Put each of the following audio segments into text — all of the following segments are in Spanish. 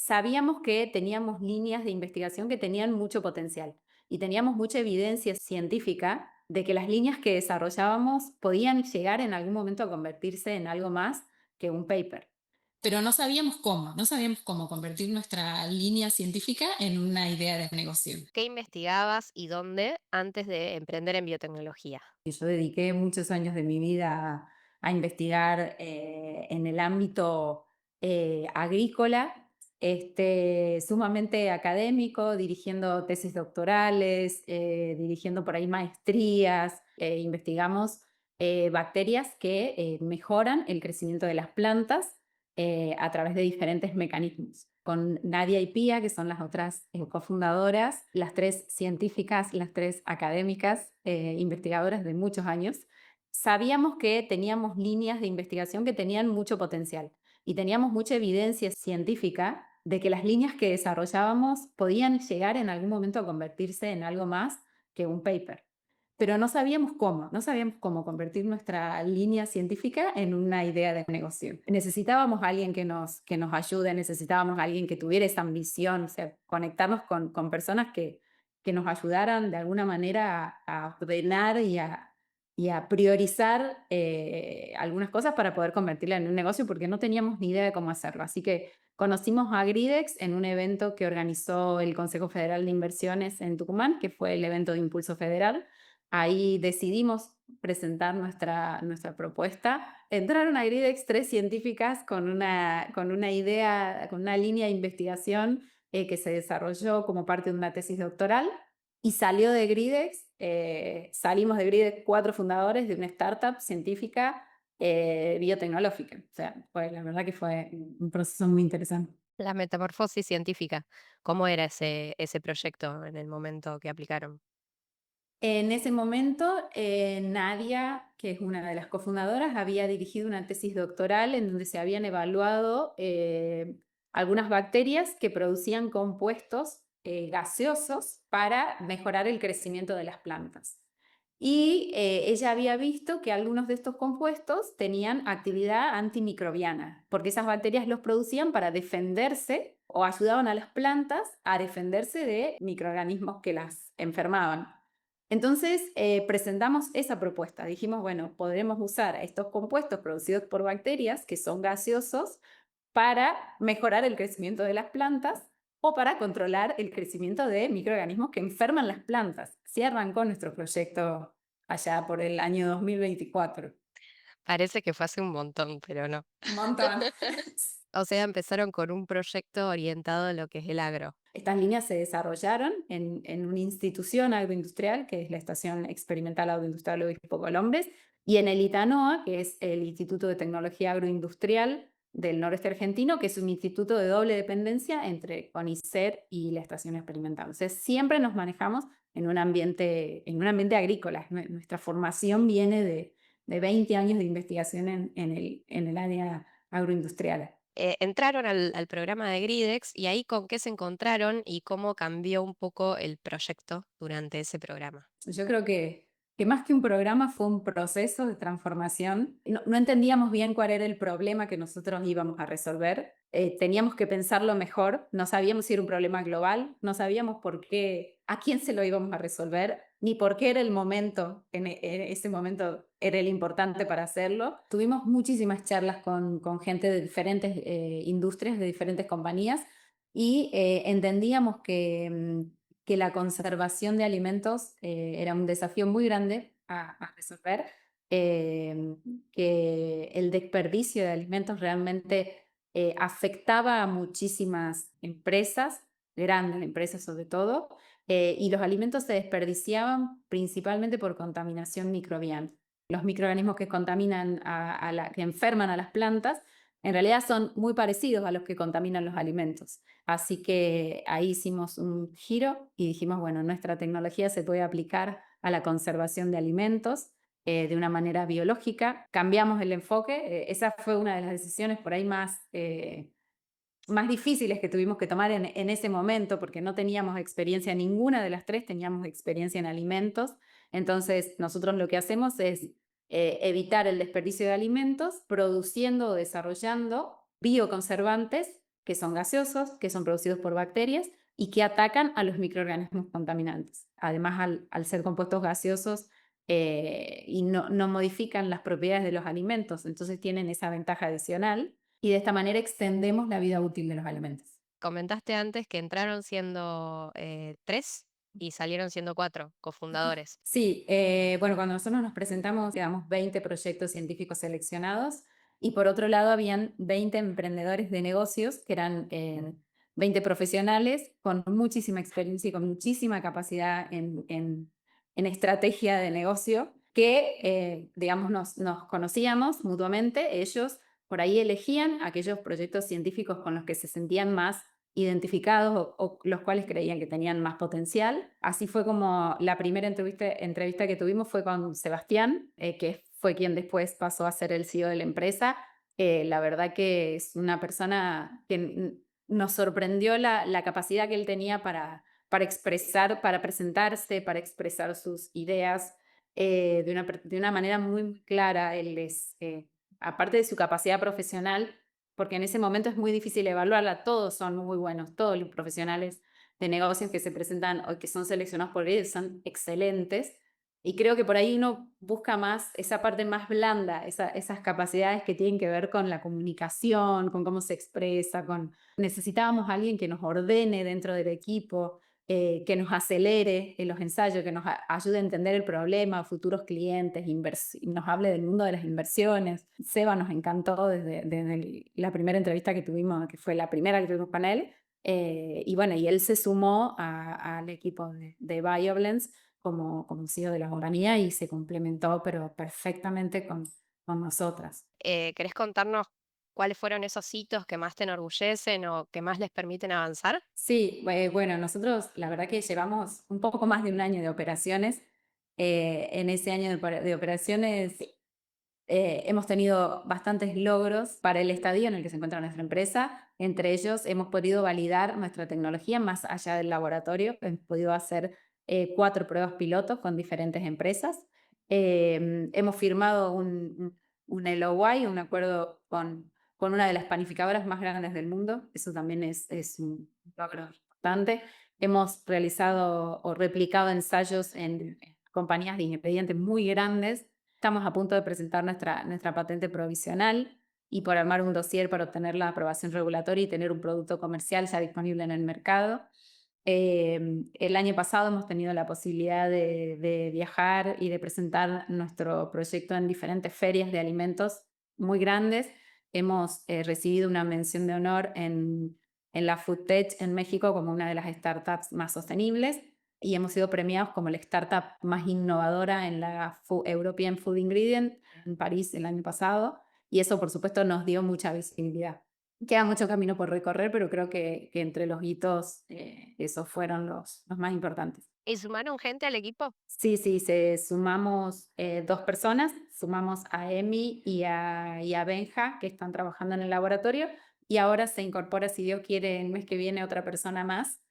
Sabíamos que teníamos líneas de investigación que tenían mucho potencial y teníamos mucha evidencia científica de que las líneas que desarrollábamos podían llegar en algún momento a convertirse en algo más que un paper. Pero no sabíamos cómo convertir nuestra línea científica en una idea de negocio. ¿Qué investigabas y dónde antes de emprender en biotecnología? Y yo dediqué muchos años de mi vida a investigar en el ámbito agrícola, sumamente académico, dirigiendo tesis doctorales, dirigiendo por ahí maestrías. Investigamos bacterias que mejoran el crecimiento de las plantas a través de diferentes mecanismos. Con Nadia y Pia, que son las otras cofundadoras, las tres científicas, las tres académicas, investigadoras de muchos años, sabíamos que teníamos líneas de investigación que tenían mucho potencial y teníamos mucha evidencia científica de que las líneas que desarrollábamos podían llegar en algún momento a convertirse en algo más que un paper. Pero no sabíamos cómo convertir nuestra línea científica en una idea de negocio. Necesitábamos a alguien que nos ayude, necesitábamos a alguien que tuviera esa ambición, o sea, conectarnos con personas que nos ayudaran de alguna manera a ordenar y a priorizar algunas cosas para poder convertirla en un negocio, porque no teníamos ni idea de cómo hacerlo. Así que conocimos a Gridex en un evento que organizó el Consejo Federal de Inversiones en Tucumán, que fue el evento de Impulso Federal. Ahí decidimos presentar nuestra propuesta. Entraron a Gridex tres científicas con una idea, con una línea de investigación que se desarrolló como parte de una tesis doctoral y salió de Gridex. Salimos de Gridex cuatro fundadores de una startup científica biotecnológica. O sea, la verdad que fue un proceso muy interesante. La metamorfosis científica. ¿Cómo era ese proyecto en el momento que aplicaron? En ese momento, Nadia, que es una de las cofundadoras, había dirigido una tesis doctoral en donde se habían evaluado algunas bacterias que producían compuestos gaseosos para mejorar el crecimiento de las plantas. Y ella había visto que algunos de estos compuestos tenían actividad antimicrobiana, porque esas bacterias los producían para defenderse o ayudaban a las plantas a defenderse de microorganismos que las enfermaban. Entonces presentamos esa propuesta. Dijimos, bueno, podremos usar estos compuestos producidos por bacterias que son gaseosos para mejorar el crecimiento de las plantas o para controlar el crecimiento de microorganismos que enferman las plantas. Así arrancó nuestro proyecto allá por el año 2024. Parece que fue hace un montón, pero no. Un montón. O sea, empezaron con un proyecto orientado a lo que es el agro. Estas líneas se desarrollaron en una institución agroindustrial, que es la Estación Experimental Agroindustrial Obispo Colombres, y en el ITANOA, que es el Instituto de Tecnología Agroindustrial del Noreste Argentino, que es un instituto de doble dependencia entre CONICET y la Estación Experimental. Entonces, siempre nos manejamos en un ambiente agrícola. Nuestra formación viene de 20 años de investigación en el área agroindustrial. Entraron al programa de Gridex y ahí con qué se encontraron y cómo cambió un poco el proyecto durante ese programa. Yo creo que más que un programa fue un proceso de transformación. No entendíamos bien cuál era el problema que nosotros íbamos a resolver. Teníamos que pensarlo mejor. No sabíamos si era un problema global, no sabíamos por qué, a quién se lo íbamos a resolver, ni por qué era el momento, en ese momento era el importante para hacerlo. Tuvimos muchísimas charlas con gente de diferentes industrias, de diferentes compañías, y entendíamos que la conservación de alimentos era un desafío muy grande a resolver, que el desperdicio de alimentos realmente afectaba a muchísimas empresas, grandes empresas sobre todo, y los alimentos se desperdiciaban principalmente por contaminación microbiana. Los microorganismos que contaminan que enferman a las plantas en realidad son muy parecidos a los que contaminan los alimentos. Así que ahí hicimos un giro y dijimos, bueno, nuestra tecnología se puede aplicar a la conservación de alimentos de una manera biológica. Cambiamos el enfoque. Esa fue una de las decisiones por ahí más difíciles que tuvimos que tomar en ese momento, porque no teníamos experiencia, ninguna de las tres teníamos experiencia en alimentos. Entonces, nosotros lo que hacemos es evitar el desperdicio de alimentos produciendo o desarrollando bioconservantes que son gaseosos, que son producidos por bacterias y que atacan a los microorganismos contaminantes. Además, al ser compuestos gaseosos y no modifican las propiedades de los alimentos, entonces tienen esa ventaja adicional y de esta manera extendemos la vida útil de los alimentos. Comentaste antes que entraron siendo 3 y salieron siendo 4 cofundadores. Sí, bueno, cuando nosotros nos presentamos, quedamos 20 proyectos científicos seleccionados y por otro lado habían 20 emprendedores de negocios que eran 20 profesionales con muchísima experiencia y con muchísima capacidad en estrategia de negocio que, digamos, nos conocíamos mutuamente. Ellos por ahí elegían aquellos proyectos científicos con los que se sentían más identificados o los cuales creían que tenían más potencial. Así fue como la primera entrevista que tuvimos fue con Sebastián, que fue quien después pasó a ser el CEO de la empresa. La verdad que es una persona que nos sorprendió la capacidad que él tenía para expresar, para presentarse, para expresar sus ideas de una manera muy clara. Él es, aparte de su capacidad profesional, porque en ese momento es muy difícil evaluarla, todos son muy buenos, todos los profesionales de negocios que se presentan o que son seleccionados por ellos son excelentes. Y creo que por ahí uno busca más esa parte más blanda, esas capacidades que tienen que ver con la comunicación, con cómo se expresa, con... Necesitábamos a alguien que nos ordene dentro del equipo, que nos acelere en los ensayos, que nos ayude a entender el problema, futuros clientes, nos hable del mundo de las inversiones. Seba nos encantó desde la primera entrevista que tuvimos, que fue la primera que tuvimos con él. Y bueno, y él se sumó al equipo de BioBlends como CEO de la compañía y se complementó, pero perfectamente con nosotras. ¿Querés contarnos cuáles fueron esos hitos que más te enorgullecen o que más les permiten avanzar? Sí, bueno, nosotros la verdad que llevamos un poco más de un año de operaciones. En ese año de operaciones hemos tenido bastantes logros para el estadio en el que se encuentra nuestra empresa. Entre ellos, hemos podido validar nuestra tecnología más allá del laboratorio. Hemos podido hacer 4 pruebas pilotos con diferentes empresas. Hemos firmado un LOI, un acuerdo con una de las panificadoras más grandes del mundo. Eso también es un logro importante. Hemos realizado o replicado ensayos en compañías de ingredientes muy grandes. Estamos a punto de presentar nuestra patente provisional y por armar un dossier para obtener la aprobación regulatoria y tener un producto comercial ya disponible en el mercado. El año pasado hemos tenido la posibilidad de viajar y de presentar nuestro proyecto en diferentes ferias de alimentos muy grandes. Hemos recibido una mención de honor en la Food Tech en México como una de las startups más sostenibles y hemos sido premiados como la startup más innovadora en la European Food Ingredient en París el año pasado y eso por supuesto nos dio mucha visibilidad. Queda mucho camino por recorrer, pero creo que entre los hitos esos fueron los más importantes. ¿Y sumaron gente al equipo? Sí, sí, sumamos 2 personas, sumamos a Emi y a Benja, que están trabajando en el laboratorio, y ahora se incorpora, si Dios quiere, el mes que viene otra persona más.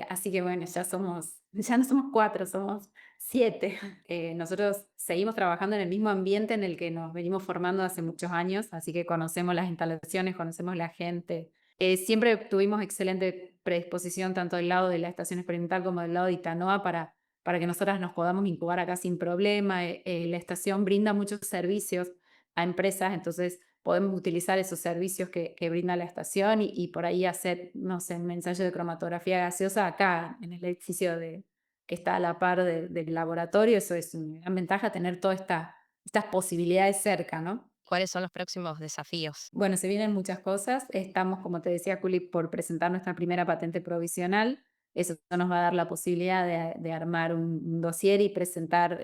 Así que bueno, ya no somos 4, somos 7. Nosotros seguimos trabajando en el mismo ambiente en el que nos venimos formando hace muchos años, así que conocemos las instalaciones, conocemos la gente. Siempre tuvimos excelente predisposición tanto del lado de la estación experimental como del lado de Itanoa para que nosotras nos podamos incubar acá sin problema. La estación brinda muchos servicios a empresas, entonces podemos utilizar esos servicios que brinda la estación y por ahí hacer, no sé, un ensayo de cromatografía gaseosa acá en el edificio que está a la par del laboratorio. Eso es una gran ventaja, tener todas estas posibilidades cerca, ¿no? ¿Cuáles son los próximos desafíos? Bueno, se vienen muchas cosas. Estamos, como te decía, Juli, por presentar nuestra primera patente provisional. Eso nos va a dar la posibilidad de armar un dossier y presentar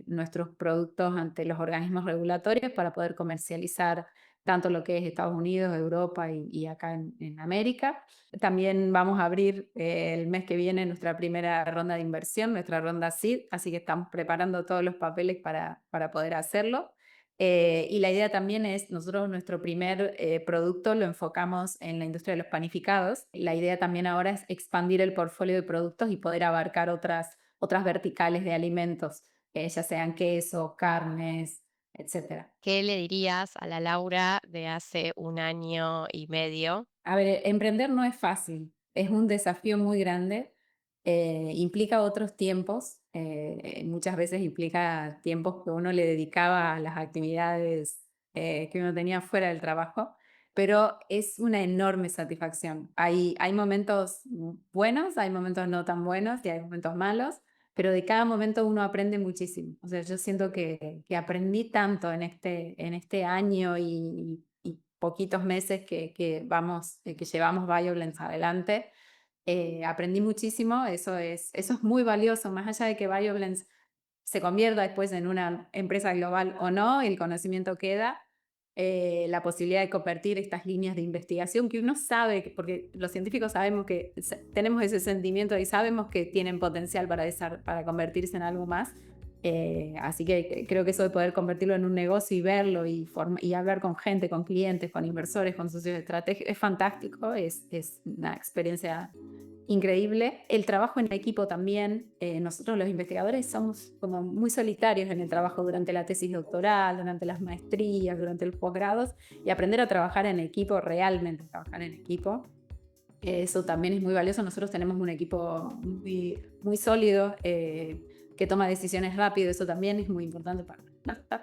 nuestros productos ante los organismos regulatorios para poder comercializar tanto lo que es Estados Unidos, Europa y acá en América. También vamos a abrir el mes que viene nuestra primera ronda de inversión, nuestra ronda SEED, así que estamos preparando todos los papeles para poder hacerlo. Y la idea también es, nosotros nuestro primer producto lo enfocamos en la industria de los panificados. La idea también ahora es expandir el portfolio de productos y poder abarcar otras verticales de alimentos, ya sean queso, carnes, etcétera. ¿Qué le dirías a la Laura de hace 1 año y medio? A ver, emprender no es fácil, es un desafío muy grande, implica otros tiempos, muchas veces implica tiempos que uno le dedicaba a las actividades que uno tenía fuera del trabajo, pero es una enorme satisfacción. Hay momentos buenos, hay momentos no tan buenos y hay momentos malos, pero de cada momento uno aprende muchísimo. O sea, yo siento que aprendí tanto en este año y poquitos meses que llevamos Violence adelante. Aprendí muchísimo, eso es muy valioso, más allá de que Violence se convierta después en una empresa global o no, el conocimiento queda, la posibilidad de convertir estas líneas de investigación que uno sabe, porque los científicos sabemos que tenemos ese sentimiento y sabemos que tienen potencial para convertirse en algo más. Así que creo que eso de poder convertirlo en un negocio y verlo y hablar con gente, con clientes, con inversores, con socios estratégicos, es fantástico, es una experiencia increíble. El trabajo en equipo también. Nosotros los investigadores somos como muy solitarios en el trabajo durante la tesis doctoral, durante las maestrías, durante los posgrados, y aprender a trabajar en equipo, realmente trabajar en equipo. Eso también es muy valioso. Nosotros tenemos un equipo muy sólido que toma decisiones rápido. Eso también es muy importante para nosotros.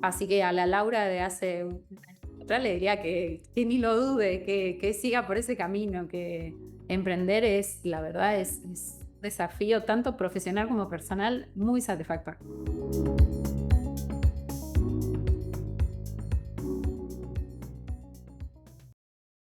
Así que a la Laura de hace un año atrás le diría que ni lo dude, que siga por ese camino, que emprender la verdad, es un desafío tanto profesional como personal muy satisfactorio.